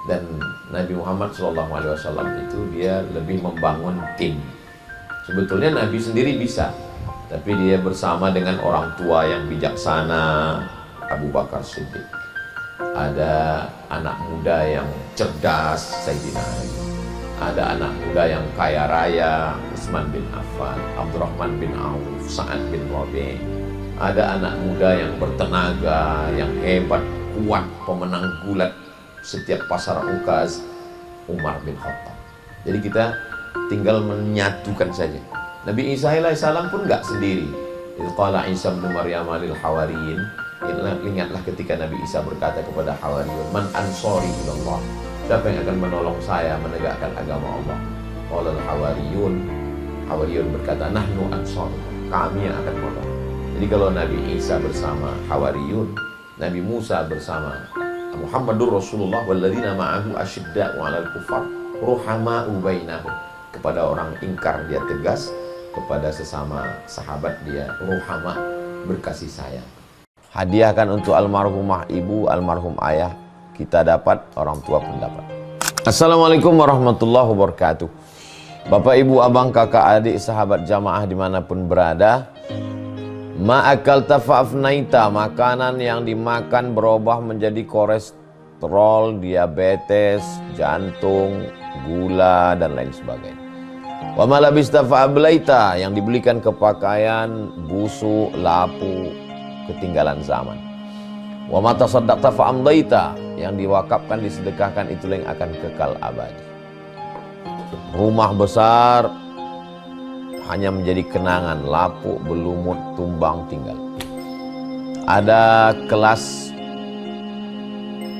Dan Nabi Muhammad SAW itu dia lebih membangun tim. Sebetulnya Nabi sendiri bisa, tapi dia bersama dengan orang tua yang bijaksana, Abu Bakar Siddiq. Ada anak muda yang cerdas, Sayyidina Ali. Ada anak muda yang kaya raya, Utsman bin Affan, Abdurrahman bin Auf, Sa'ad bin Rabi'. Ada anak muda yang bertenaga, yang hebat, kuat, pemenang gulat setiap pasar ukaz, Umar bin Khattab. Jadi kita tinggal menyatukan saja. Nabi Isa alaihissalam pun nggak sendiri. Qala Isa bin Maryam lil hawariyin. Ingatlah ketika Nabi Isa berkata kepada hawariyun, man ansori ilallah, siapa yang akan menolong saya menegakkan agama Allah? Qala al hawariyun berkata, nahnu ansor, kami yang akan menolong. Jadi kalau Nabi Isa bersama hawariyun, Nabi Musa bersama Muhammadur Rasulullah walladzina ma'ahu asyidda'u 'alal kuffar ruhama'u bainahum. Kepada orang ingkar dia tegas, kepada sesama sahabat dia ruhama, berkasih sayang. Hadiahkan untuk almarhumah ibu, almarhum ayah, kita dapat, orang tua pun dapat. Assalamualaikum warahmatullahi wabarakatuh. Bapak, ibu, abang, kakak, adik, sahabat jamaah dimanapun berada, ma'akalta fa'afnaita, makanan yang dimakan berubah menjadi kolesterol, diabetes, jantung, gula, dan lain sebagainya. Wa ma labista fa'ablaita, yang dibelikan ke pakaian, busuk, lapu, ketinggalan zaman. Wa ma tasaddaqta fa'amdaita, yang diwakafkan, disedekahkan, itulah yang akan kekal abadi. Rumah besar hanya menjadi kenangan, lapuk, berlumut, tumbang, tinggal. Ada kelas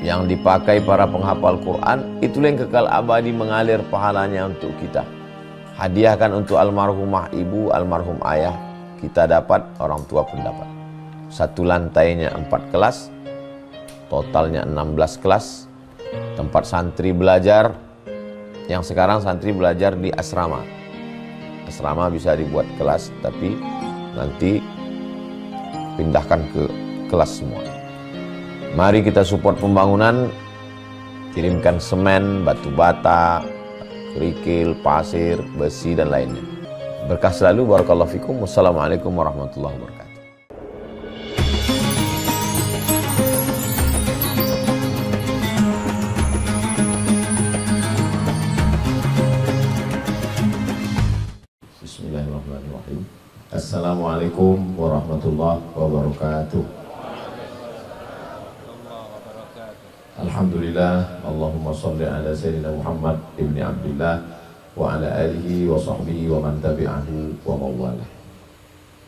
yang dipakai para penghafal Quran, itulah yang kekal abadi, mengalir pahalanya untuk kita. Hadiahkan untuk almarhumah ibu, almarhum ayah, kita dapat, orang tua pun dapat. Satu lantainya 4 kelas, totalnya 16 kelas, tempat santri belajar, yang sekarang santri belajar di asrama. Asrama bisa dibuat kelas, tapi nanti pindahkan ke kelas semua. Mari kita support pembangunan, kirimkan semen, batu bata, kerikil, pasir, besi, dan lainnya. Berkah selalu, barakallahu fikum. Wassalamualaikum warahmatullahi wabarakatuh. Bismillahirrahmanirrahim. Assalamualaikum warahmatullahi wabarakatuh. Alhamdulillah, Allahumma salli ala Sayyidina Muhammad ibni Abdullah wa ala alihi wa sahbihi wa man tabi'ahu wa mawalah.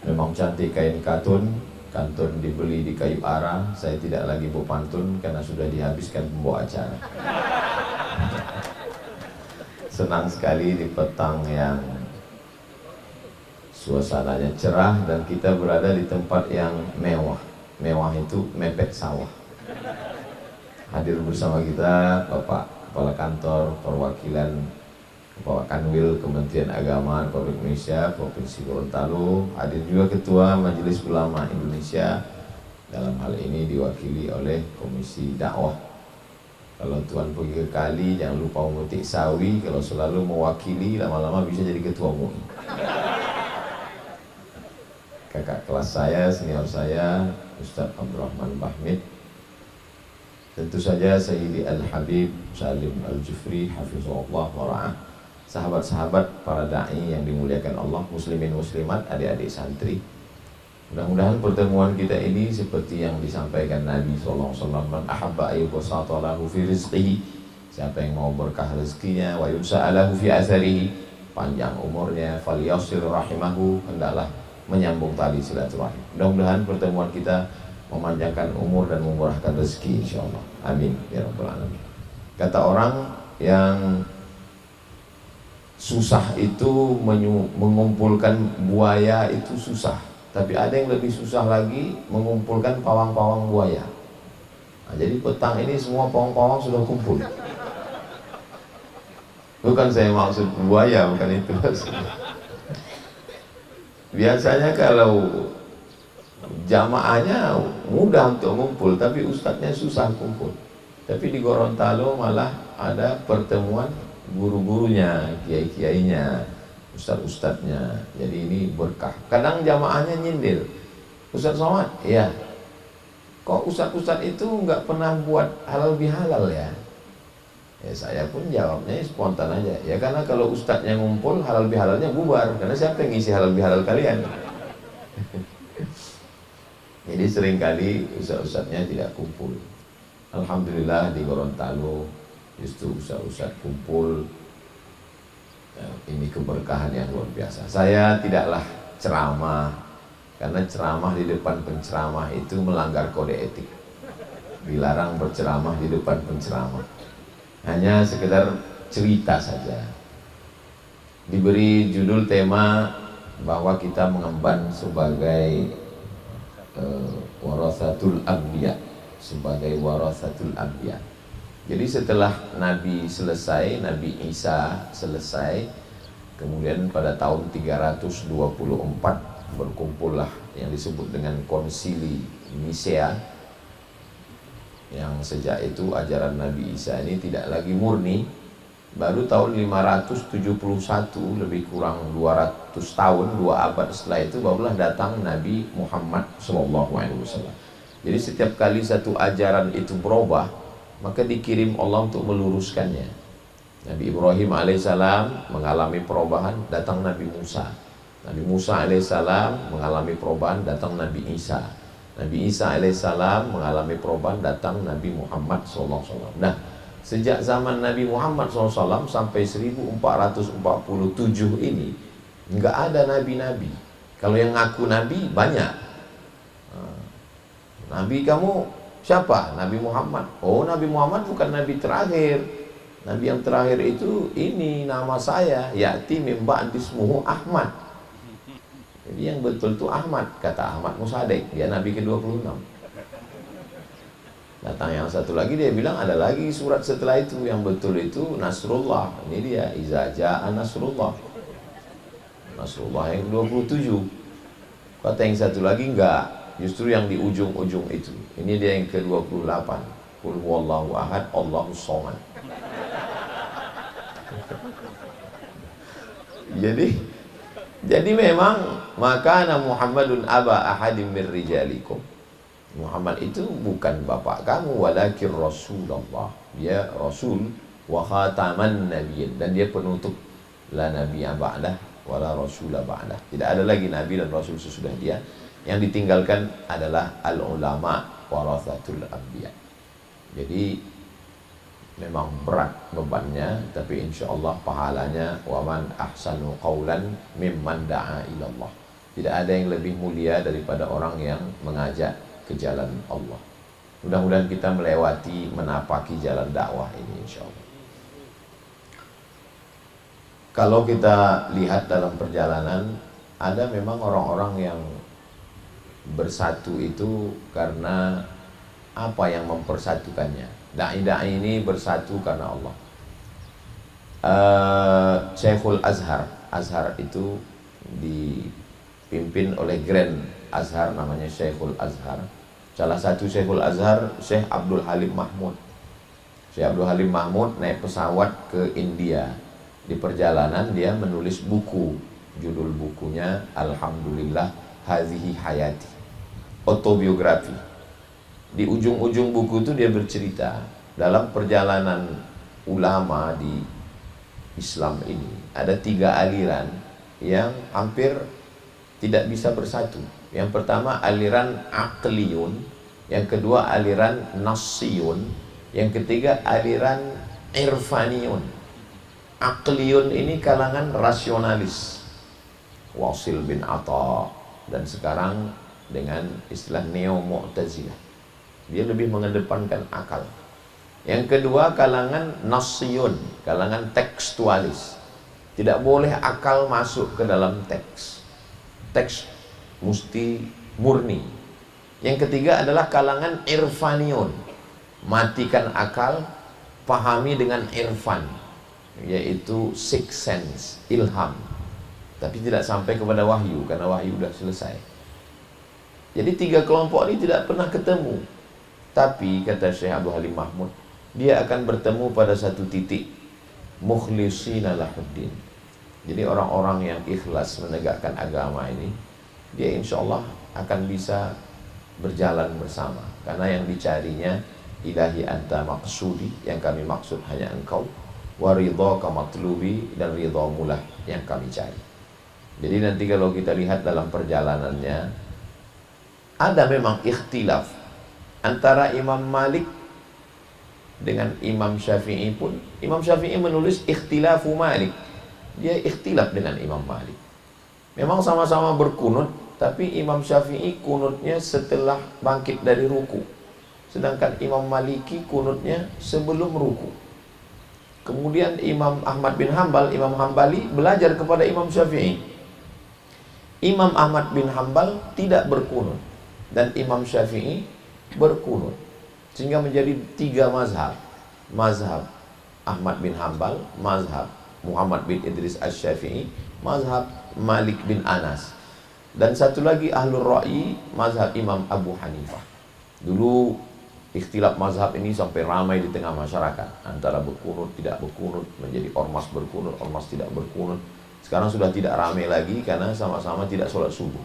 Memang cantik kain katun, kantun dibeli di kayu ara. Saya tidak lagi berpantun karena sudah dihabiskan pembawa acara. Senang sekali di petang yang suasananya cerah dan kita berada di tempat yang mewah. Mewah itu mepet sawah. Hadir bersama kita Bapak Kepala Kantor Perwakilan Kepala Kanwil Kementerian Agama Republik Indonesia Provinsi Gorontalo. Hadir juga Ketua Majelis Ulama Indonesia, dalam hal ini diwakili oleh Komisi Dakwah. Kalau Tuan pergi ke kali, jangan lupa memetik sawi. Kalau selalu mewakili, lama-lama bisa jadi Ketua MUI. Kakak kelas saya, senior saya, Ustadz Abdurrahman Bahmid. Tentu saja Sayyidi Al-Habib Salim Al-Jufri hafizahullah wa ra'ah. Sahabat-sahabat para da'i yang dimuliakan Allah, muslimin muslimat, adik-adik santri. Mudah-mudahan pertemuan kita ini seperti yang disampaikan Nabi SAW, man ahabba ayyubasata lahu fi rizqihi, siapa yang mau berkah rezekinya, wa yusa'alahu fi atharihi, panjang umurnya, falyasir rahimahu, hendaklah menyambung tali silaturahim. Mudah-mudahan pertemuan kita memanjangkan umur dan memurahkan rezeki, insyaallah. Amin ya rabbal alamin. Kata orang yang susah itu mengumpulkan buaya itu susah, tapi ada yang lebih susah lagi mengumpulkan pawang-pawang buaya. Nah, jadi petang ini semua pawang-pawang sudah kumpul. Bukan saya maksud buaya, bukan itu. Biasanya kalau jamaahnya mudah untuk ngumpul, tapi ustadznya susah kumpul. Tapi di Gorontalo malah ada pertemuan guru-gurunya, kiai-kiainya, ustadz-ustadznya. Jadi ini berkah. Kadang jamaahnya nyindir, Ustadz Somad, iya, kok ustadz-ustadz itu nggak pernah buat halal bihalal ya? Ya saya pun jawabnya spontan aja. Ya karena kalau ustadznya ngumpul, halal bihalalnya bubar. Karena siapa yang ngisi halal bihalal kalian? Jadi seringkali ustadz-ustadznya tidak kumpul. Alhamdulillah di Gorontalo justru ustadz-ustadz kumpul. Ya, ini keberkahan yang luar biasa. Saya tidaklah ceramah, karena ceramah di depan penceramah itu melanggar kode etik. Dilarang berceramah di depan penceramah. Hanya sekedar cerita saja. Diberi judul tema bahwa kita mengemban sebagai warasatul anbiya, sebagai warasatul anbiya. Jadi setelah Nabi selesai, Nabi Isa selesai, kemudian pada tahun 324 berkumpullah yang disebut dengan Konsili Nisea, yang sejak itu ajaran Nabi Isa ini tidak lagi murni. Baru tahun 571, lebih kurang 200 tahun, 2 abad setelah itu barulah datang Nabi Muhammad SAW. Jadi setiap kali satu ajaran itu berubah, maka dikirim Allah untuk meluruskannya. Nabi Ibrahim alaihissalam mengalami perubahan, datang Nabi Musa. Nabi Musa alaihissalam mengalami perubahan, datang Nabi Isa. Nabi Isa alaihissalam mengalami perubahan, datang Nabi Muhammad SAW. Nah, sejak zaman Nabi Muhammad SAW sampai 1447 ini nggak ada nabi-nabi. Kalau yang ngaku nabi banyak. Nabi kamu siapa? Nabi Muhammad. Oh, Nabi Muhammad bukan nabi terakhir. Nabi yang terakhir itu ini nama saya, ya'ti min ba'di ismuhu Ahmad. Jadi yang betul itu Ahmad, kata Ahmad Musaddiq, dia nabi ke-26. Datang yang satu lagi, dia bilang ada lagi surat setelah itu yang betul itu Nasrullah. Ini dia, iza ja'a Nasrullah. Nasrullah yang ke-27. Kata yang satu lagi enggak, justru yang di ujung-ujung itu. Ini dia yang ke-28. Qul huwallahu ahad, Allahus somad. Jadi memang maka Muhammadun aba ahadim min rijalikum. Muhammad itu bukan bapak kamu, walakin Rasulullah. Dia Rasul wa khataman nabiyyin, dan dia penutup, la nabiyya ba'dah wala rasula ba'dah. Tidak ada lagi nabi dan rasul sesudah dia. Yang ditinggalkan adalah al ulama warasatul anbiya. Jadi memang berat bebannya, tapi insyaallah pahalanya wa man ahsanu qaulan mimman da'a ilallah. Tidak ada yang lebih mulia daripada orang yang mengajak ke jalan Allah. Mudah-mudahan kita melewati, menapaki jalan dakwah ini insyaallah. Kalau kita lihat dalam perjalanan, ada memang orang-orang yang bersatu itu karena apa yang mempersatukannya. Dai-dai ini bersatu karena Allah. Syekhul Azhar, Azhar itu dipimpin oleh Grand Azhar, namanya Syekhul Azhar. Salah satu Syekhul Azhar, Syekh Abdul Halim Mahmud. Syekh Abdul Halim Mahmud naik pesawat ke India. Di perjalanan dia menulis buku. Judul bukunya Alhamdulillah Hazihi Hayati, autobiografi. Di ujung-ujung buku itu dia bercerita dalam perjalanan ulama di Islam ini ada 3 aliran yang hampir tidak bisa bersatu. Yang pertama aliran aqliyun, yang kedua aliran nassiyun, yang ketiga aliran irfaniyun. Aqliyun ini kalangan rasionalis, Wasil bin Atha, dan sekarang dengan istilah neo-mu'tazilah. Dia lebih mengedepankan akal. Yang kedua kalangan nassiyun, kalangan tekstualis. Tidak boleh akal masuk ke dalam teks. Teks mesti murni. Yang ketiga adalah kalangan irfaniyun. Matikan akal, pahami dengan irfan, yaitu sixth sense, ilham. Tapi tidak sampai kepada wahyu, karena wahyu sudah selesai. Jadi 3 kelompok ini tidak pernah ketemu. Tapi kata Syekh Abdul Halim Mahmud, dia akan bertemu pada satu titik, mukhlishina lahuddin. Jadi orang-orang yang ikhlas menegakkan agama ini, dia insya Allah akan bisa berjalan bersama. Karena yang dicarinya, ilahi anta maqsudi, yang kami maksud hanya engkau, wa ridhaka matlubi, dan ridhamu lah yang kami cari. Jadi nanti kalau kita lihat dalam perjalanannya, ada memang ikhtilaf antara Imam Malik dengan Imam Syafi'i pun. Imam Syafi'i menulis ikhtilafu Malik, dia ikhtilaf dengan Imam Malik. Memang sama-sama berkunut, tapi Imam Syafi'i kunutnya setelah bangkit dari ruku, sedangkan Imam Maliki kunutnya sebelum ruku. Kemudian Imam Ahmad bin Hambal, Imam Hambali belajar kepada Imam Syafi'i. Imam Ahmad bin Hambal tidak berkunut dan Imam Syafi'i berkunut, sehingga menjadi 3 mazhab. Mazhab Ahmad bin Hambal, mazhab Muhammad bin Idris Asy-Syafi'i, mazhab Malik bin Anas, dan satu lagi ahlul ra'yi, mazhab Imam Abu Hanifah. Dulu ikhtilaf mazhab ini sampai ramai di tengah masyarakat, antara berkunut, tidak berkunut, menjadi ormas berkunut, ormas tidak berkunut. Sekarang sudah tidak ramai lagi karena sama-sama tidak sholat subuh.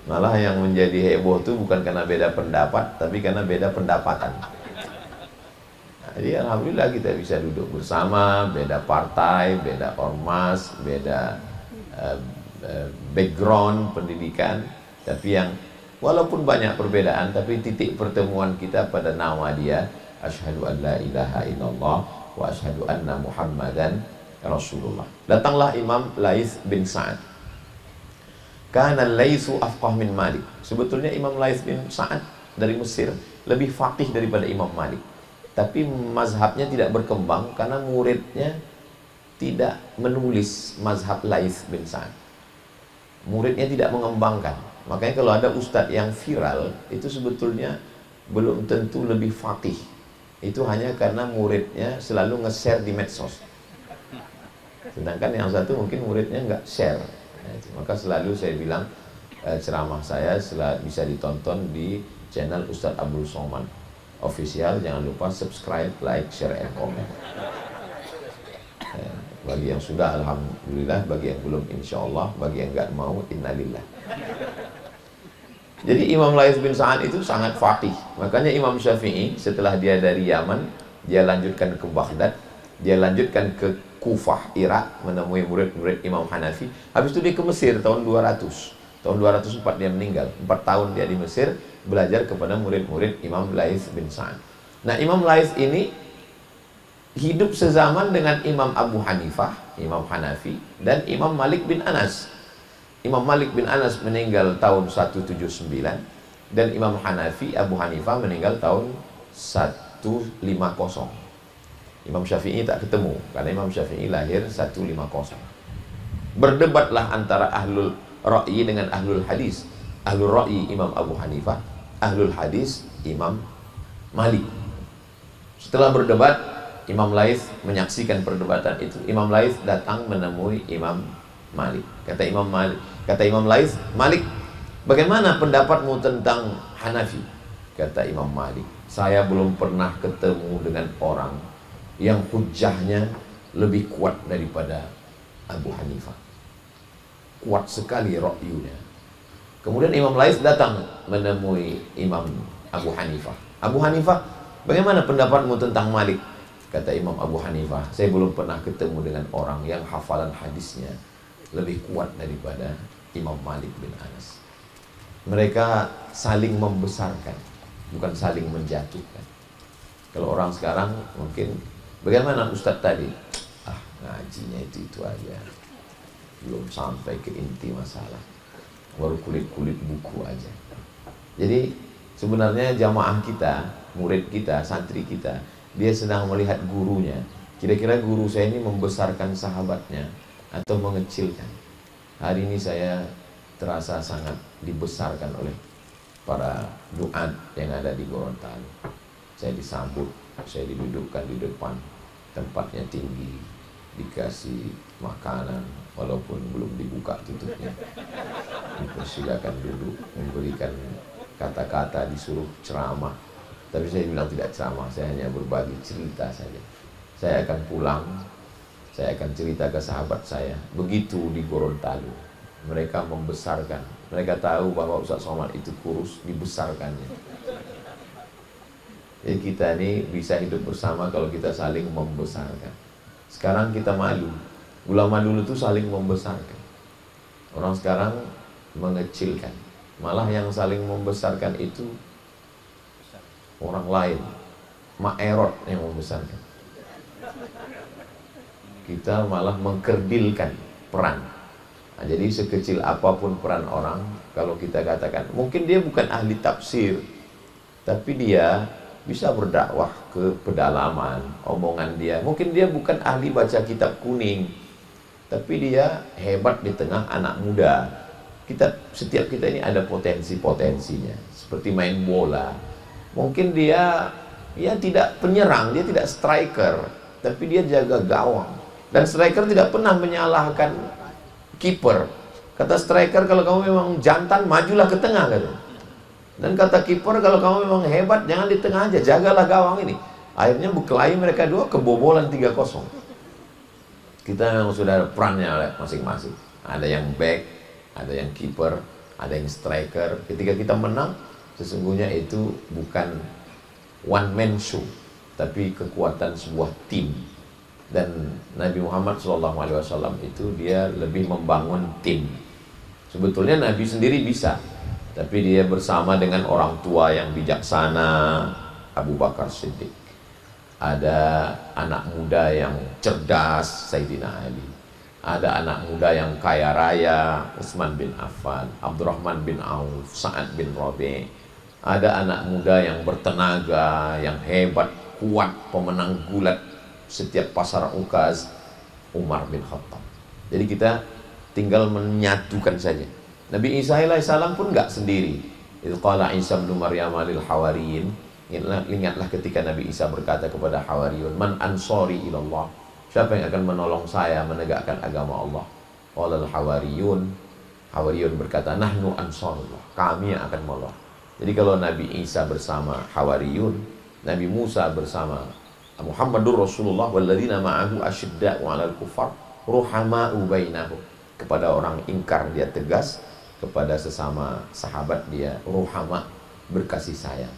Malah yang menjadi heboh itu bukan karena beda pendapat, tapi karena beda pendapatan. Jadi alhamdulillah kita bisa duduk bersama, beda partai, beda ormas, beda background pendidikan, tapi yang walaupun banyak perbedaan, tapi titik pertemuan kita pada nama dia, asyhadu an la ilaha illallah wa asyhadu anna Muhammadan Rasulullah. Datanglah Imam Laits bin Sa'ad. Kana Laitsu afqah min Malik. Sebetulnya Imam Laits bin Sa'ad dari Mesir lebih faqih daripada Imam Malik. Tapi mazhabnya tidak berkembang karena muridnya tidak menulis mazhab Laits bin Sa'ad. Muridnya tidak mengembangkan. Makanya kalau ada ustadz yang viral, itu sebetulnya belum tentu lebih faqih. Itu hanya karena muridnya selalu nge-share di medsos. Sedangkan yang satu mungkin muridnya nggak share. Maka selalu saya bilang, ceramah saya bisa ditonton di channel Ustadz Abdul Somad Official. Jangan lupa subscribe, like, share, and comment. Bagi yang sudah, alhamdulillah. Bagi yang belum, insya Allah. Bagi yang nggak mau, innalillah. Jadi Imam Laits bin Sa'ad itu sangat faqih. Makanya Imam Syafi'i setelah dia dari Yaman, dia lanjutkan ke Baghdad, dia lanjutkan ke Kufah, Irak, menemui murid-murid Imam Hanafi. Habis itu dia ke Mesir tahun 200. Tahun 204 dia meninggal. 4 tahun dia di Mesir belajar kepada murid-murid Imam Laits bin Sa'ad. Nah, Imam Laits ini hidup sezaman dengan Imam Abu Hanifah, Imam Hanafi, dan Imam Malik bin Anas. Imam Malik bin Anas meninggal tahun 179 dan Imam Hanafi, Abu Hanifah meninggal tahun 150. Imam Syafi'i tak ketemu karena Imam Syafi'i lahir 150. Berdebatlah antara ahlul ra'yi dengan ahlul hadis. Ahlul ra'yi Imam Abu Hanifah, ahlul hadis Imam Malik. Setelah berdebat, Imam Laits menyaksikan perdebatan itu. Imam Laits datang menemui Imam Malik. Kata Imam Laits, Malik, bagaimana pendapatmu tentang Hanafi? Kata Imam Malik, saya belum pernah ketemu dengan orang yang hujahnya lebih kuat daripada Abu Hanifah. Kuat sekali ra'yunya. Kemudian Imam Laits datang menemui Imam Abu Hanifah. Abu Hanifah, bagaimana pendapatmu tentang Malik? Kata Imam Abu Hanifah, saya belum pernah ketemu dengan orang yang hafalan hadisnya lebih kuat daripada Imam Malik bin Anas. Mereka saling membesarkan, bukan saling menjatuhkan. Kalau orang sekarang mungkin, bagaimana Ustadz tadi? Ngajinya itu aja, belum sampai ke inti masalah, baru kulit-kulit buku aja. Jadi sebenarnya jamaah kita, murid kita, santri kita, dia sedang melihat gurunya. Kira-kira guru saya ini membesarkan sahabatnya atau mengecilkan. Hari ini saya terasa sangat dibesarkan oleh para duat yang ada di Gorontalo. Saya disambut, saya didudukkan di depan, tempatnya tinggi, dikasih makanan walaupun belum dibuka tutupnya. Dipersilakan duduk, memberikan kata-kata, disuruh ceramah. Tapi saya bilang tidak ceramah, saya hanya berbagi cerita saja. Saya akan pulang, saya akan cerita ke sahabat saya. Begitu di Gorontalo, mereka membesarkan. Mereka tahu bahwa Ustaz Somad itu kurus, dibesarkannya. Jadi kita ini bisa hidup bersama kalau kita saling membesarkan. Sekarang kita malu. Ulama dulu itu saling membesarkan. Orang sekarang mengecilkan. Malah yang saling membesarkan itu orang lain. Ma'erot yang membesarkan. Kita malah mengkerdilkan peran. Nah, jadi sekecil apapun peran orang, kalau kita katakan, mungkin dia bukan ahli tafsir, tapi dia bisa berdakwah ke pedalaman, omongan dia. Mungkin dia bukan ahli baca kitab kuning, tapi dia hebat di tengah anak muda. Setiap kita ini ada potensinya. Seperti main bola. Mungkin dia tidak penyerang, dia tidak striker, tapi dia jaga gawang. Dan striker tidak pernah menyalahkan kiper. Kata striker, kalau kamu memang jantan, majulah ke tengah, kata. Dan kata kiper, kalau kamu memang hebat, jangan di tengah aja, jagalah gawang ini. Akhirnya berkelahi mereka dua, kebobolan 3-0. Kita memang sudah ada perannya masing-masing. Ada yang back, ada yang kiper, ada yang striker. Ketika kita menang, sesungguhnya itu bukan one man show, tapi kekuatan sebuah tim. Dan Nabi Muhammad SAW itu dia lebih membangun tim. Sebetulnya Nabi sendiri bisa, tapi dia bersama dengan orang tua yang bijaksana, Abu Bakar Siddiq. Ada anak muda yang cerdas, Sayyidina Ali. Ada anak muda yang kaya raya, Utsman bin Affan, Abdurrahman bin Auf, Sa'ad bin Rabi'. Ada anak muda yang bertenaga, yang hebat, kuat, pemenang gulat setiap pasar ukaz, Umar bin Khattab. Jadi kita tinggal menyatukan saja. Nabi Isa alaihissalam pun nggak sendiri. Idz qala Isa bin Maryam lil hawariyin. Ingatlah ketika Nabi Isa berkata kepada Hawariyun, man ansori ilallah, siapa yang akan menolong saya menegakkan agama Allah? Qala al hawariyun, Hawariyun berkata, nahnu ansarullah, kami yang akan menolong. Jadi kalau Nabi Isa bersama Hawariyun, Nabi Musa bersama Muhammadur Rasulullah walladzina ma'ahu asyidda'u 'alal kuffar ruhama'u bainahum. Kepada orang ingkar dia tegas, kepada sesama sahabat dia ruhama, berkasih sayang.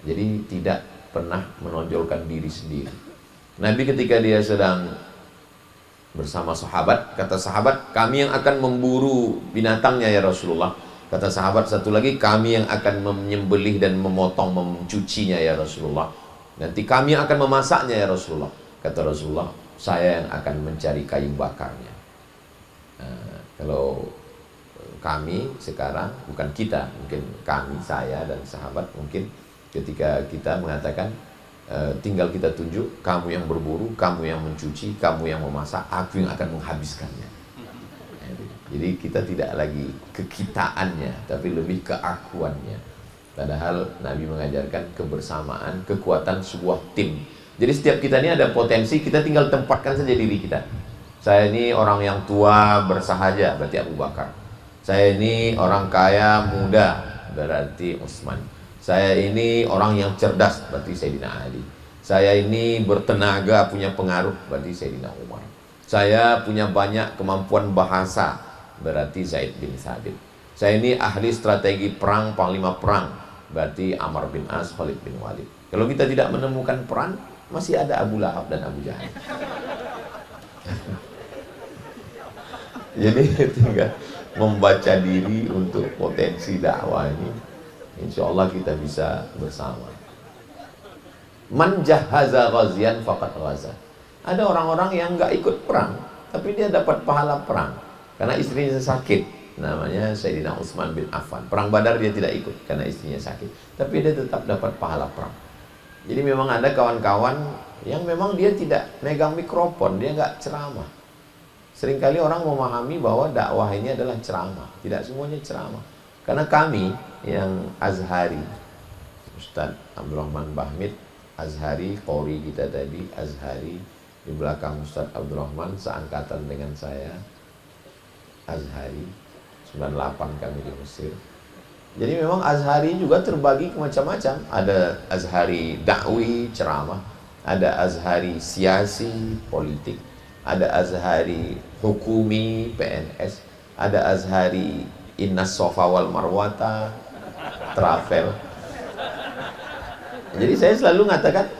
Jadi tidak pernah menonjolkan diri sendiri. Nabi ketika dia sedang bersama sahabat, kata sahabat, kami yang akan memburu binatangnya ya Rasulullah. Kata sahabat satu lagi, kami yang akan menyembelih dan memotong, mencucinya ya Rasulullah. Nanti kami yang akan memasaknya ya Rasulullah. Kata Rasulullah, saya yang akan mencari kayu bakarnya. Nah, kalau kami sekarang, bukan kita, mungkin kami, saya dan sahabat, mungkin ketika kita mengatakan tinggal kita tunjuk, kamu yang berburu, kamu yang mencuci, kamu yang memasak, aku yang akan menghabiskannya. Jadi kita tidak lagi kekitaannya, tapi lebih keakuannya. Padahal Nabi mengajarkan kebersamaan, kekuatan sebuah tim. Jadi setiap kita ini ada potensi, kita tinggal tempatkan saja diri kita. Saya ini orang yang tua bersahaja, berarti Abu Bakar. Saya ini orang kaya muda, berarti Utsman. Saya ini orang yang cerdas, berarti Sayyidina Ali. Saya ini bertenaga, punya pengaruh, berarti Sayyidina Umar. Saya punya banyak kemampuan bahasa, berarti Zaid bin Thabit. Saya ini ahli strategi perang, panglima perang, berarti Amr bin As, Khalid bin Walid. Kalau kita tidak menemukan peran, masih ada Abu Lahab dan Abu Jahal. Jadi tinggal membaca diri untuk potensi dakwah ini, insya Allah kita bisa bersama. Man jahaza ghazian faqad ghaza. Ada orang-orang yang nggak ikut perang, tapi dia dapat pahala perang karena istrinya sakit. Namanya Sayyidina Utsman bin Affan. Perang Badar dia tidak ikut karena istrinya sakit, tapi dia tetap dapat pahala perang. Jadi memang ada kawan-kawan yang memang dia tidak megang mikrofon, dia nggak ceramah. Seringkali orang memahami bahwa dakwah ini adalah ceramah. Tidak semuanya ceramah. Karena kami yang Azhari, Ustaz Abdurrahman Bahmid Azhari, Qori kita tadi Azhari, di belakang Ustaz Abdurrahman seangkatan dengan saya, Azhari, 98 kami di Mesir. Jadi memang Azhari juga terbagi ke macam-macam. Ada Azhari dakwi, ceramah, ada Azhari siasi, politik, ada Azhari hukumi, PNS, ada Azhari innas sofa wal marwata, travel. Jadi saya selalu mengatakan,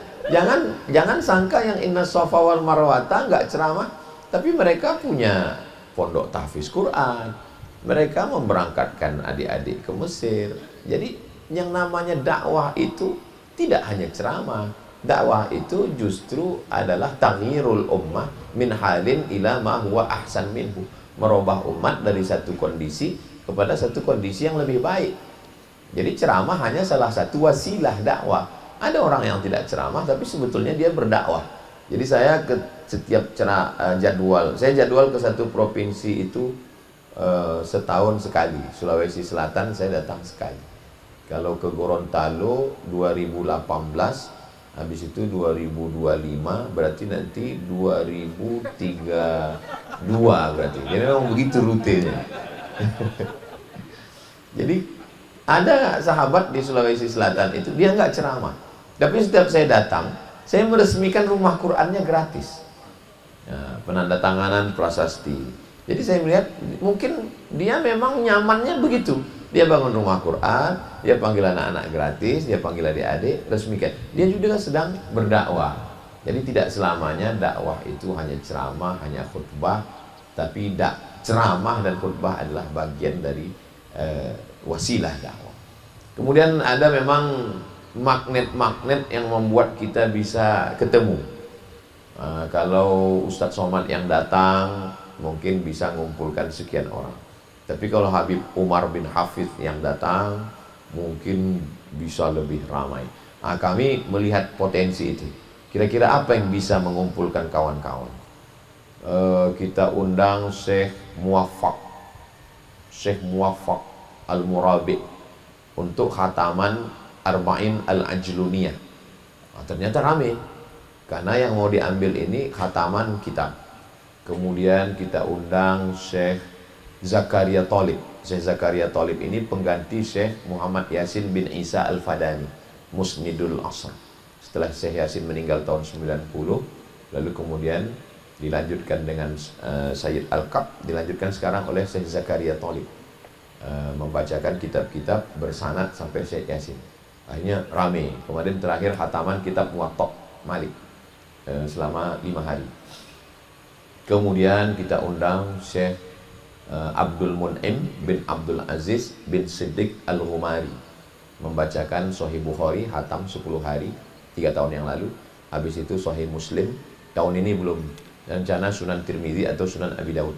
jangan sangka yang innas sofa wal marwata nggak ceramah, tapi mereka punya pondok tahfiz Quran, mereka memberangkatkan adik-adik ke Mesir. Jadi yang namanya dakwah itu tidak hanya ceramah. Dakwah itu justru adalah taghyirul ummah min halin ila ma huwa ahsan minhu. Merubah umat dari satu kondisi kepada satu kondisi yang lebih baik. Jadi ceramah hanya salah satu wasilah dakwah. Ada orang yang tidak ceramah tapi sebetulnya dia berdakwah. Jadi saya ke setiap jadwal ke satu provinsi itu setahun sekali. Sulawesi Selatan saya datang sekali. Kalau ke Gorontalo 2018, habis itu 2025, berarti nanti 2032 berarti. Jadi memang begitu rutenya. Jadi ada sahabat di Sulawesi Selatan itu dia nggak ceramah, tapi setiap saya datang, saya meresmikan rumah Qurannya gratis. Ya, penandatanganan prasasti. Jadi saya melihat mungkin dia memang nyamannya begitu. Dia bangun rumah Quran, dia panggil anak-anak gratis, dia panggil adik-adik, resmikan. Dia juga sedang berdakwah. Jadi tidak selamanya dakwah itu hanya ceramah, hanya khutbah, tapi ceramah dan khutbah adalah bagian dari wasilah dakwah. Kemudian ada memang magnet-magnet yang membuat kita bisa ketemu. Kalau Ustadz Somad yang datang mungkin bisa mengumpulkan sekian orang. Tapi kalau Habib Umar bin Hafidh yang datang mungkin bisa lebih ramai. Kami melihat potensi itu. Kira-kira apa yang bisa mengumpulkan kawan-kawan? Kita undang Syekh Muwaffaq Al-Murabi untuk khataman Arba'in Al-Ajluniyah. Ternyata ramai karena yang mau diambil ini khataman kitab. Kemudian kita undang Syekh Zakaria Thalib. Syekh Zakaria Thalib ini pengganti Syekh Muhammad Yasin bin Isa Al-Fadani, Musnidul Asr. Setelah Syekh Yasin meninggal tahun 90, lalu kemudian dilanjutkan dengan Sayyid Al-Qab, dilanjutkan sekarang oleh Syekh Zakaria Thalib, membacakan kitab-kitab bersanad sampai Syekh Yasin. Akhirnya rame. Kemarin terakhir khataman kitab Muwatta Malik selama 5 hari. Kemudian kita undang Syekh Abdul Mun'im bin Abdul Aziz bin Siddiq Al-Ghumari, membacakan Sahih Bukhari hatam 10 hari 3 tahun yang lalu. Habis itu Sahih Muslim, tahun ini belum. Rencana Sunan Tirmidzi atau Sunan Abi Daud.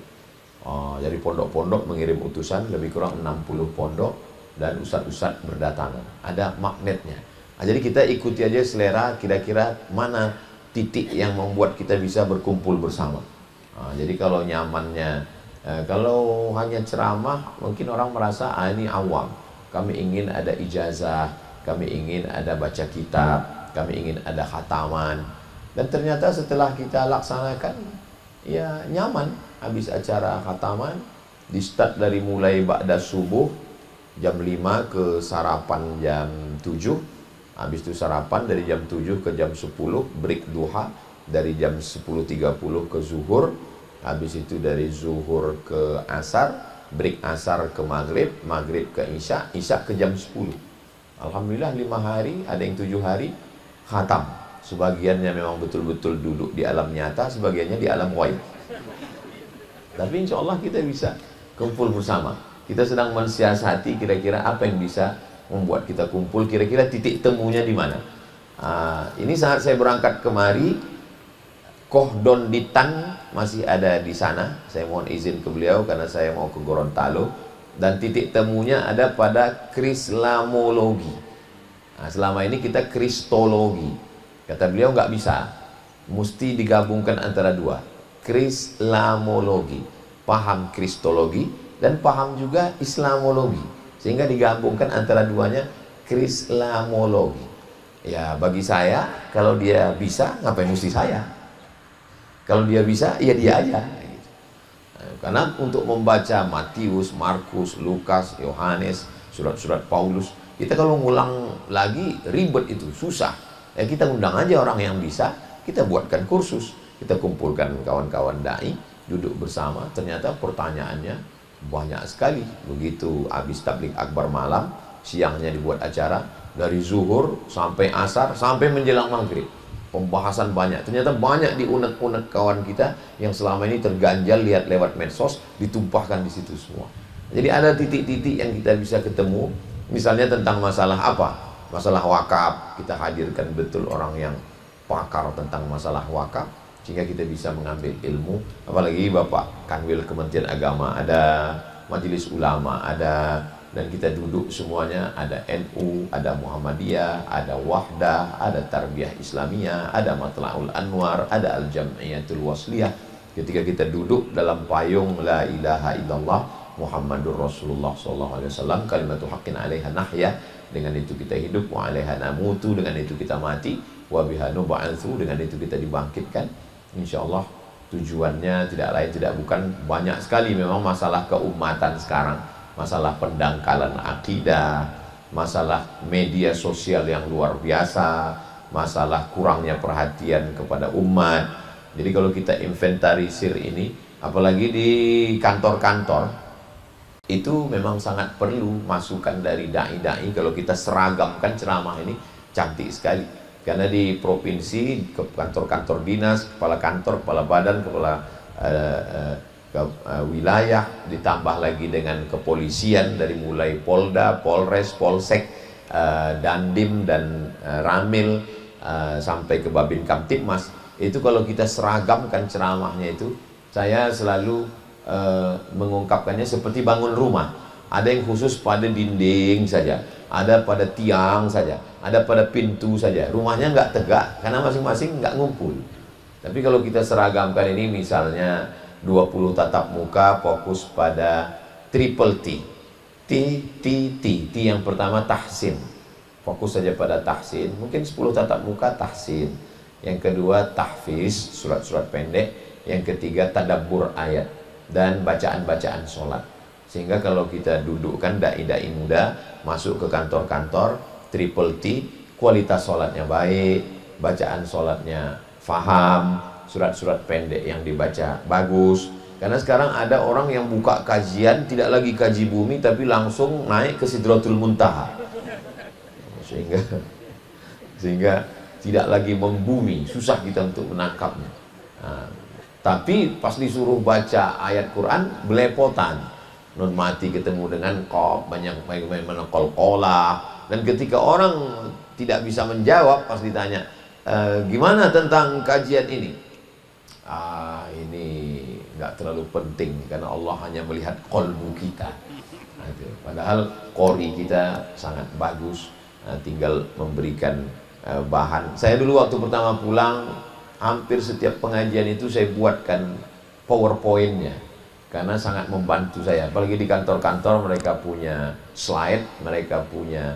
Jadi pondok-pondok mengirim utusan, lebih kurang 60 pondok, dan ustadz-ustadz berdatangan. Ada magnetnya. Jadi kita ikuti aja selera, kira-kira mana titik yang membuat kita bisa berkumpul bersama. Jadi kalau nyamannya, kalau hanya ceramah, mungkin orang merasa ini awam. Kami ingin ada ijazah, kami ingin ada baca kitab, kami ingin ada khataman. Dan ternyata setelah kita laksanakan, ya nyaman. Habis acara khataman, di start dari mulai ba'da subuh, jam 5 ke sarapan jam 7. Habis itu sarapan dari jam 7 ke jam 10, break duha. Dari jam 10.30 ke zuhur, habis itu dari zuhur ke asar, break asar ke maghrib, maghrib ke isya, isya ke jam 10. Alhamdulillah 5 hari, ada yang 7 hari khatam. Sebagiannya memang betul-betul duduk di alam nyata, sebagiannya di alam ghaib. Tapi insya Allah kita bisa kumpul bersama. Kita sedang mensiasati kira-kira apa yang bisa membuat kita kumpul, kira-kira titik temunya di mana. Ini saat saya berangkat kemari, Koh Don Ditan masih ada di sana. Saya mohon izin ke beliau karena saya mau ke Gorontalo. Dan titik temunya ada pada Krislamologi. Selama ini kita Kristologi. Kata beliau nggak bisa, mesti digabungkan antara dua. Krislamologi, paham Kristologi dan paham juga Islamologi, sehingga digabungkan antara duanya Krislamologi. Ya bagi saya, kalau dia bisa, ngapain mesti saya? Kalau dia bisa, ya dia aja. Karena untuk membaca Matius, Markus, Lukas, Yohanes, surat-surat Paulus. Kita kalau ngulang lagi ribet, itu susah. Ya kita undang aja orang yang bisa, kita buatkan kursus, kita kumpulkan kawan-kawan dai, duduk bersama. Ternyata pertanyaannya banyak sekali. Begitu habis tabligh akbar malam, siangnya dibuat acara dari zuhur sampai asar sampai menjelang maghrib. Pembahasan banyak. Ternyata banyak diunek-unek kawan kita yang selama ini terganjal lihat lewat medsos, ditumpahkan di situ semua. Jadi ada titik-titik yang kita bisa ketemu. Misalnya tentang masalah apa? Masalah wakaf, kita hadirkan betul orang yang pakar tentang masalah wakaf, sehingga kita bisa mengambil ilmu. Apalagi Bapak Kanwil Kementerian Agama ada, Majelis Ulama ada, dan kita duduk semuanya, ada NU, ada Muhammadiyah, ada Wahdah, ada Tarbiyah Islamiyah, ada Matla'ul Anwar, ada Al-Jam'iyatul Wasliyah. Ketika kita duduk dalam payung La ilaha illallah Muhammadur Rasulullah SAW, kalimatu haqqin 'alaiha nahya, dengan itu kita hidup, wa 'alaiha namutu, dengan itu kita mati, wa biha nub'atsu, dengan itu kita dibangkitkan. Insyaallah tujuannya tidak lain tidak bukan, banyak sekali memang masalah keumatan sekarang. Masalah pendangkalan akidah, masalah media sosial yang luar biasa, masalah kurangnya perhatian kepada umat. Jadi kalau kita inventarisir ini, apalagi di kantor-kantor, itu memang sangat perlu masukan dari dai-dai. Kalau kita seragamkan ceramah ini, cantik sekali. Karena di provinsi, ke kantor-kantor dinas, kepala kantor, kepala badan, kepala wilayah, ditambah lagi dengan kepolisian dari mulai Polda, Polres, Polsek, Dandim dan Ramil, sampai ke Babin Kamtibmas. Itu kalau kita seragamkan ceramahnya itu, saya selalu mengungkapkannya seperti bangun rumah. Ada yang khusus pada dinding saja, ada pada tiang saja, ada pada pintu saja. Rumahnya nggak tegak karena masing-masing nggak ngumpul. Tapi kalau kita seragamkan ini, misalnya 20 tatap muka fokus pada triple T. T yang pertama tahsin. Fokus saja pada tahsin. Mungkin 10 tatap muka tahsin. Yang kedua tahfiz, surat-surat pendek. Yang ketiga tadabbur ayat dan bacaan-bacaan sholat. Sehingga kalau kita dudukkan dai-dai muda masuk ke kantor-kantor, triple T, kualitas sholatnya baik, bacaan sholatnya faham, surat-surat pendek yang dibaca bagus. Karena sekarang ada orang yang buka kajian, tidak lagi kaji bumi, tapi langsung naik ke Sidratul Muntaha, sehingga tidak lagi membumi, susah kita untuk menangkapnya. Nah, tapi pas disuruh baca ayat Quran, belepotan. Nun mati ketemu dengan qaf, banyak bagaimana qalqalah. Dan ketika orang tidak bisa menjawab pas ditanya, gimana tentang kajian ini? Ini nggak terlalu penting karena Allah hanya melihat qalbu kita. Padahal qori kita sangat bagus, tinggal memberikan bahan. Saya dulu waktu pertama pulang, hampir setiap pengajian itu saya buatkan PowerPoint-nya karena sangat membantu saya. Apalagi di kantor-kantor mereka punya slide, mereka punya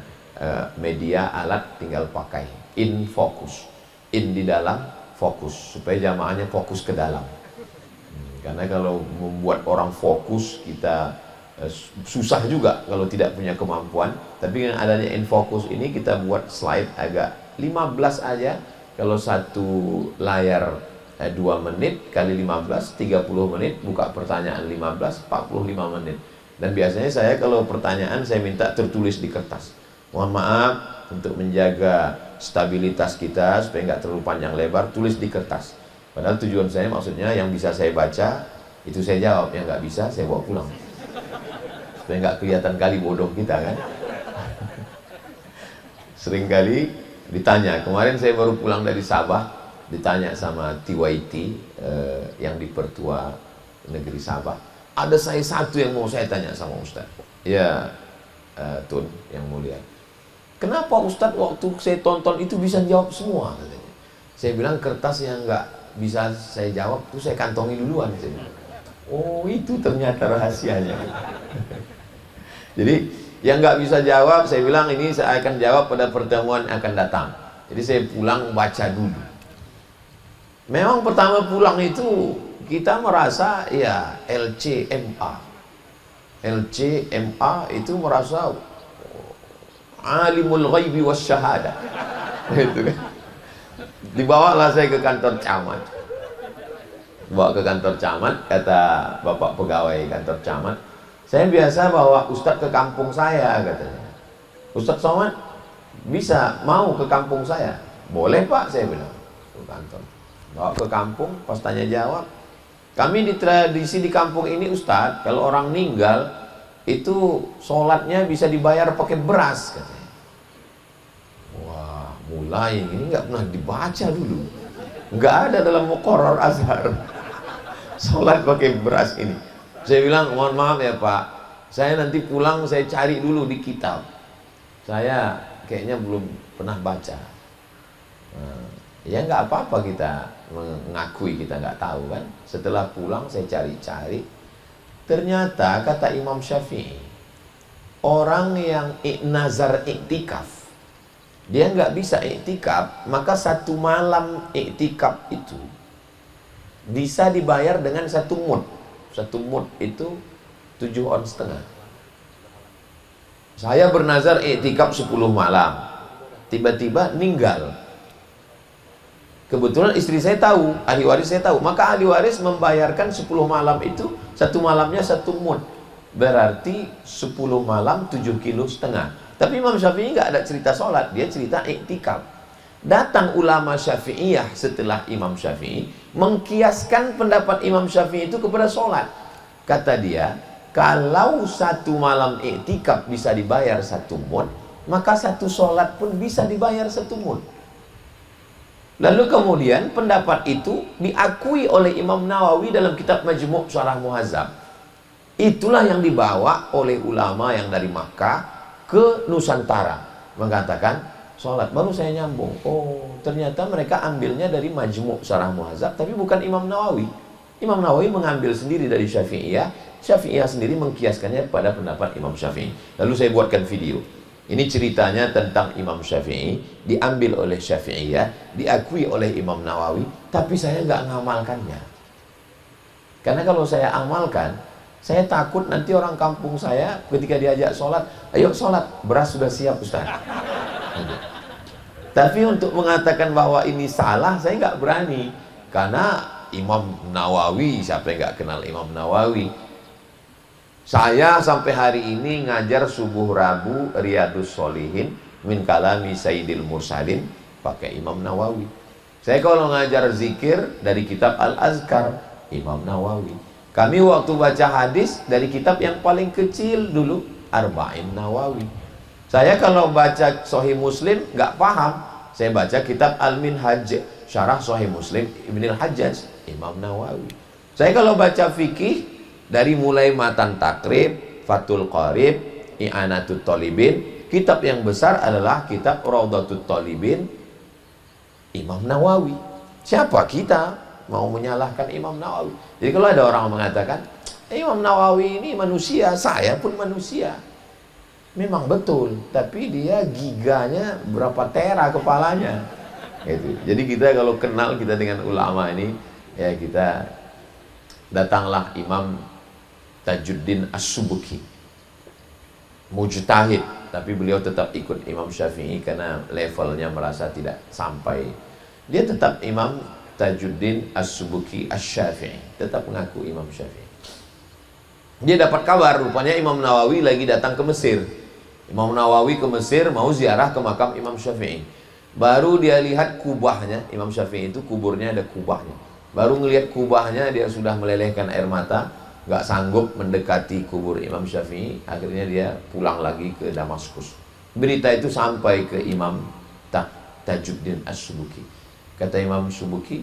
media, alat, tinggal pakai. In fokus, in di dalam, fokus, supaya jamaahnya fokus ke dalam. Karena kalau membuat orang fokus, kita susah juga kalau tidak punya kemampuan. Tapi dengan adanya in fokus ini, kita buat slide agak 15 aja. Kalau satu layar 2 menit kali 15, 30 menit, buka pertanyaan 15, 45 menit. Dan biasanya saya kalau pertanyaan saya minta tertulis di kertas. Mohon maaf, untuk menjaga stabilitas kita supaya nggak terlalu panjang lebar, tulis di kertas. Padahal tujuan saya maksudnya yang bisa saya baca itu saya jawab, yang nggak bisa saya bawa pulang supaya nggak kelihatan kali bodoh kita kan. Sering kali ditanya, kemarin saya baru pulang dari Sabah, ditanya sama TYT yang di Pertua Negeri Sabah, ada saya satu yang mau saya tanya sama Ustaz. Ya Tun yang mulia, kenapa Ustadz waktu saya tonton itu bisa jawab semua? Katanya. Saya bilang kertas yang nggak bisa saya jawab itu saya kantongi duluan. Saya bilang. Oh itu ternyata rahasianya. Jadi yang nggak bisa jawab saya bilang ini saya akan jawab pada pertemuan yang akan datang. Jadi saya pulang baca dulu. Memang pertama pulang itu kita merasa ya LCMA itu merasa alimul ghaibi wasyahadah. Itu kan. Dibawalah saya ke kantor camat. Bawa ke kantor camat, kata bapak pegawai kantor camat, saya biasa bawa Ustadz ke kampung saya, katanya. Ustadz Somad bisa mau ke kampung saya? Boleh Pak, saya bilang. Ke kantor. Bawa ke kampung, pas tanya jawab. Kami di tradisi di kampung ini Ustadz, kalau orang meninggal itu sholatnya bisa dibayar pakai beras, katanya. Wah, mulai ini nggak pernah dibaca dulu, nggak ada dalam Muqarrar Azhar sholat pakai beras ini. Saya bilang, mohon maaf ya Pak, saya nanti pulang saya cari dulu di kitab, saya kayaknya belum pernah baca. Ya nggak apa-apa kita mengakui kita nggak tahu kan. Setelah pulang saya cari-cari, ternyata kata Imam Syafi'i, orang yang nazar iktikaf, dia nggak bisa iktikaf, maka satu malam iktikaf itu bisa dibayar dengan 1 mud. 1 mud itu 7 ons setengah. Saya bernazar iktikaf 10 malam, tiba-tiba meninggal. Kebetulan istri saya tahu, ahli waris saya tahu, maka ahli waris membayarkan 10 malam itu, 1 malamnya 1 mud, berarti 10 malam 7,5 kilo. Tapi Imam Syafi'i nggak ada cerita sholat, dia cerita iktikaf. Datang ulama Syafi'iyah setelah Imam Syafi'i mengkiaskan pendapat Imam Syafi'i itu kepada sholat. Kata dia, kalau 1 malam iktikaf bisa dibayar 1 mud, maka 1 sholat pun bisa dibayar 1 mud. Lalu kemudian pendapat itu diakui oleh Imam Nawawi dalam kitab Majmu' Syarah Muhazzab. Itulah yang dibawa oleh ulama yang dari Makkah ke Nusantara, mengatakan sholat. Baru saya nyambung, oh ternyata mereka ambilnya dari Majmu' Syarah Muhazzab, tapi bukan Imam Nawawi. Imam Nawawi mengambil sendiri dari Syafi'iyah, Syafi'iyah sendiri mengkiaskannya pada pendapat Imam Syafi'i. Lalu saya buatkan video. Ini ceritanya tentang Imam Syafi'i, diambil oleh Syafi'iyah, diakui oleh Imam Nawawi, tapi saya nggak ngamalkannya. Karena kalau saya amalkan, saya takut nanti orang kampung saya ketika diajak sholat, ayo sholat, beras sudah siap Ustaz. Tapi untuk mengatakan bahwa ini salah, saya nggak berani. Karena Imam Nawawi, siapa yang nggak kenal Imam Nawawi? Saya sampai hari ini ngajar subuh Rabu Riyadus Sholihin min kalami Sayyidil Mursalin pakai Imam Nawawi. Saya kalau ngajar zikir dari kitab Al-Azkar, Imam Nawawi. Kami waktu baca hadis dari kitab yang paling kecil dulu, Arba'in Nawawi. Saya kalau baca Sahih Muslim nggak paham, saya baca kitab Al-Minhaj, Syarah Sahih Muslim Ibnul Hajjaj, Imam Nawawi. Saya kalau baca fikih dari mulai Matan Takrib, Fathul Qarib, I'anatut Thalibin, kitab yang besar adalah kitab Raudhatut Thalibin, Imam Nawawi. Siapa kita mau menyalahkan Imam Nawawi? Jadi kalau ada orang mengatakan Imam Nawawi ini manusia, saya pun manusia, memang betul, tapi dia giganya berapa tera kepalanya gitu. Jadi kita kalau kenal kita dengan ulama ini, ya kita datanglah Imam Tajuddin As-Subuki, mujtahid, tapi beliau tetap ikut Imam Syafi'i karena levelnya merasa tidak sampai. Dia tetap Imam Tajuddin As-Subuki Asy-Syafi'i, tetap mengaku Imam Syafi'i. Dia dapat kabar rupanya Imam Nawawi lagi datang ke Mesir. Imam Nawawi ke Mesir mau ziarah ke makam Imam Syafi'i. Baru dia lihat kubahnya, Imam Syafi'i itu kuburnya ada kubahnya. Baru ngelihat kubahnya dia sudah melelehkan air mata, nggak sanggup mendekati kubur Imam Syafi'i. Akhirnya dia pulang lagi ke Damaskus. Berita itu sampai ke Imam Tajuddin As-Subuki. Kata Imam Subuki,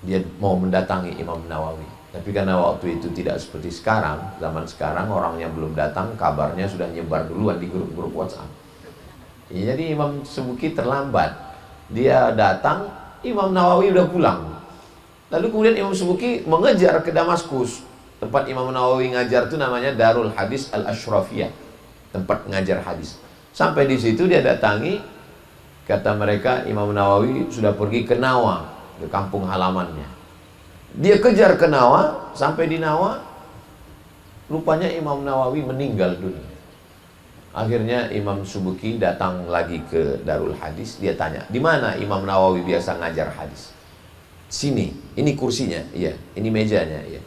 dia mau mendatangi Imam Nawawi. Tapi karena waktu itu tidak seperti sekarang, zaman sekarang orang yang belum datang kabarnya sudah nyebar duluan di grup-grup WhatsApp. Ya, jadi Imam Subuki terlambat. Dia datang, Imam Nawawi udah pulang. Lalu kemudian Imam Subuki mengejar ke Damaskus. Tempat Imam Nawawi ngajar itu namanya Darul Hadis Al-Ashrafiyah, tempat ngajar hadis. Sampai di situ dia datangi, kata mereka Imam Nawawi sudah pergi ke Nawa, ke kampung halamannya. Dia kejar ke Nawa, sampai di Nawa rupanya Imam Nawawi meninggal dunia. Akhirnya Imam Subuki datang lagi ke Darul Hadis. Dia tanya, di mana Imam Nawawi biasa ngajar hadis? Sini, ini kursinya, iya. Ini mejanya, iya.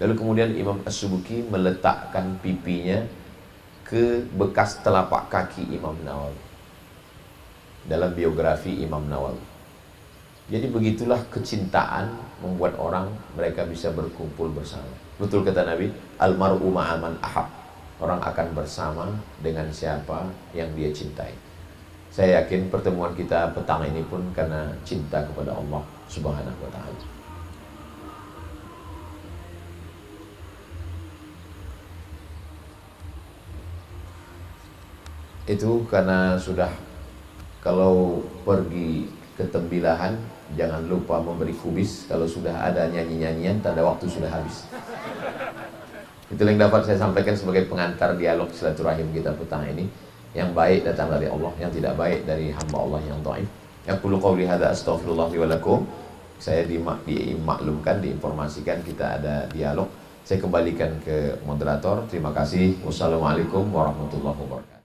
Lalu kemudian Imam As-Subuki meletakkan pipinya ke bekas telapak kaki Imam Nawawi dalam biografi Imam Nawawi. Jadi begitulah kecintaan membuat orang mereka bisa berkumpul bersama. Betul kata Nabi, almar'u ma'aman ahab. Orang akan bersama dengan siapa yang dia cintai. Saya yakin pertemuan kita petang ini pun karena cinta kepada Allah Subhanahu wa ta'ala. Itu karena sudah, kalau pergi ke tembilahan jangan lupa memberi kubis. Kalau sudah ada nyanyi-nyanyian tanda waktu sudah habis. Itu yang dapat saya sampaikan sebagai pengantar dialog silaturahim kita petang ini. Yang baik datang dari Allah, yang tidak baik dari hamba Allah yang dhaif. Yaqulu qawli hadza astaghfirullah li wa lakum. Saya dimaklumkan, diinformasikan kita ada dialog. Saya kembalikan ke moderator. Terima kasih. Wassalamualaikum warahmatullahi wabarakatuh.